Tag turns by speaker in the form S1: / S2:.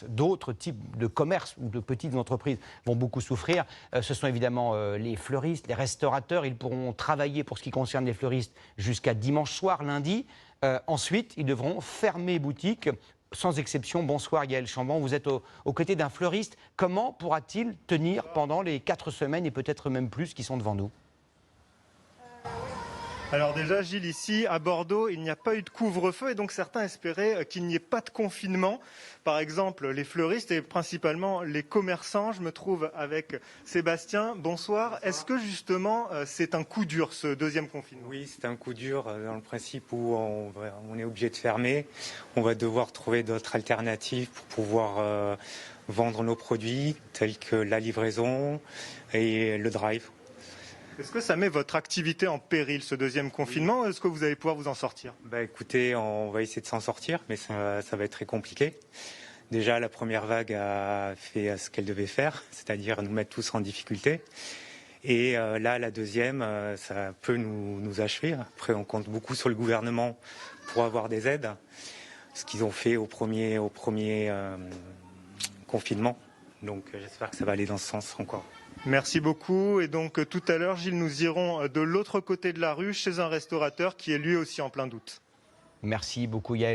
S1: d'autres types de commerces ou de petites entreprises vont beaucoup souffrir. Ce sont évidemment les fleuristes, les restaurateurs. Ils pourront travailler, pour ce qui concerne les fleuristes, jusqu'à dimanche soir, lundi. Ensuite, ils devront fermer boutique, sans exception. Bonsoir Yael Chambon, vous êtes aux côtés d'un fleuriste. Comment pourra-t-il tenir pendant les 4 semaines et peut-être même plus qui sont devant nous?
S2: Alors déjà, Gilles, ici à Bordeaux, il n'y a pas eu de couvre-feu et donc certains espéraient qu'il n'y ait pas de confinement. Par exemple, les fleuristes et principalement les commerçants. Je me trouve avec Sébastien. Bonsoir. Est-ce que justement c'est un coup dur ce deuxième confinement?
S3: Oui, c'est un coup dur dans le principe où on est obligé de fermer. On va devoir trouver d'autres alternatives pour pouvoir vendre nos produits tels que la livraison et le drive.
S2: Est-ce que ça met votre activité en péril, ce deuxième confinement, ou est-ce que vous allez pouvoir vous en sortir?
S3: Écoutez, on va essayer de s'en sortir, mais ça va être très compliqué. Déjà, la première vague a fait ce qu'elle devait faire, c'est-à-dire nous mettre tous en difficulté. Et là, la deuxième, ça peut nous achever. Après, on compte beaucoup sur le gouvernement pour avoir des aides, ce qu'ils ont fait au premier confinement. Donc, j'espère que ça va aller dans ce sens encore.
S2: Merci beaucoup. Et donc tout à l'heure, Gilles, nous irons de l'autre côté de la rue, chez un restaurateur qui est lui aussi en plein doute.
S1: Merci beaucoup Yael.